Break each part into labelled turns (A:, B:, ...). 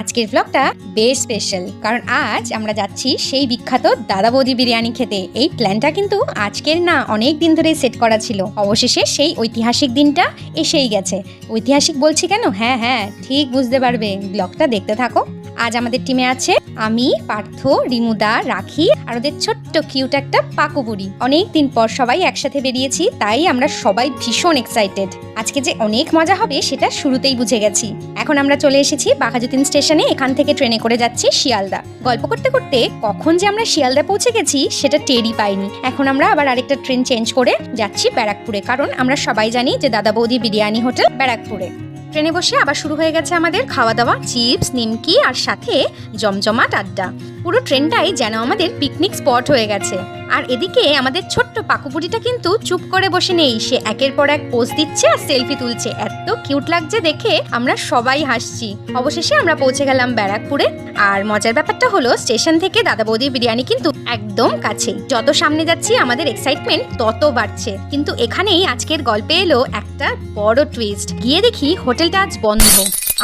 A: আজকের ব্লগটা বেশ স্পেশাল, কারণ আজ আমরা যাচ্ছি সেই বিখ্যাত দাদা বৌদি বিরিয়ানি খেতে। এই প্ল্যানটা কিন্তু আজকের না, অনেক দিন ধরে সেট করা ছিল। অবশেষে সেই ঐতিহাসিক দিনটা এসেই গেছে। ঐতিহাসিক বলছি কেন? হ্যাঁ হ্যাঁ, ঠিক বুঝতে পারবে, ব্লগটা দেখতে থাকো। আজ আমাদের টিমে আছে আমি, পার্থ, রিমুদা, রাখি আর ওদের ছোট্ট কিউট একটা পাকু বুড়ি। অনেক দিন পর সবাই একসাথে বেরিয়েছি, তাই আমরা সবাই ভীষণ এক্সাইটেড। আজকে যে অনেক মজা হবে সেটা শুরুতেই বুঝে গেছি। এখন আমরা চলে এসেছি বাঘাযতীন স্টেশনে। এখান থেকে ট্রেনে করে যাচ্ছি শিয়ালদা। গল্প করতে করতে কখন যে আমরা শিয়ালদা পৌঁছে গেছি সেটা টেরই পাইনি। এখন আমরা আবার আরেকটা ট্রেন চেঞ্জ করে যাচ্ছি ব্যারাকপুরে, কারণ আমরা সবাই জানি যে দাদা বৌদি বিরিয়ানি হোটেল ব্যারাকপুরে। ট্রেনে বসে আবার শুরু হয়ে গেছে আমাদের খাওয়া দাওয়া, চিপস, নিমকি আর সাথে জমজমাট আড্ডা। পুরো ট্রেনটাই যেন আমাদের পিকনিক স্পট হয়ে গেছে। আর এদিকে আমাদের ছোট্ট পাকুপুরিটা কিন্তু চুপ করে বসে নেই, সে একের পর এক পোজ দিচ্ছে আর সেলফি তুলছে। এত কিউট লাগছে দেখে, আমরা সবাই হাসছি। অবশেষে আমরা পৌঁছে গেলাম ব্যারাকপুরে। আর মজার ব্যাপারটা হলো, স্টেশন থেকে দাদা বৌদির বিরিয়ানি কিন্তু একদম কাছেই। যত সামনে যাচ্ছি আমাদের এক্সাইটমেন্ট তত বাড়ছে। কিন্তু এখানেই আজকের গল্পে এলো একটা বড় টুইস্ট। গিয়ে দেখি হোটেলটা আজ বন্ধ।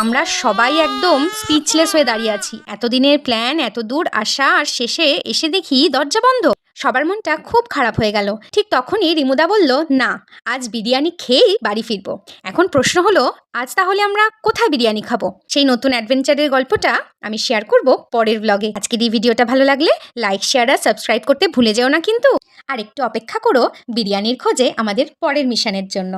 A: আমরা সবাই একদম স্পিচলেস হয়ে দাঁড়িয়ে আছি। এতদিনের প্ল্যান, এত দূর আসা, আর শেষে এসে দেখি দরজা বন্ধ। সবার মনটা খুব খারাপ হয়ে গেল। ঠিক তখনই রিমুদা বলল, না, আজ বিরিয়ানি খেয়েই বাড়ি ফিরবো। এখন প্রশ্ন হলো, আজ তাহলে আমরা কোথায় বিরিয়ানি খাবো? সেই নতুন অ্যাডভেঞ্চারের গল্পটা আমি শেয়ার করব পরের ব্লগে। আজকের এই ভিডিওটা ভালো লাগলে লাইক, শেয়ার আর সাবস্ক্রাইব করতে ভুলে যেও না কিন্তু। আর একটু অপেক্ষা করো বিরিয়ানির খোঁজে আমাদের পরের মিশনের জন্য।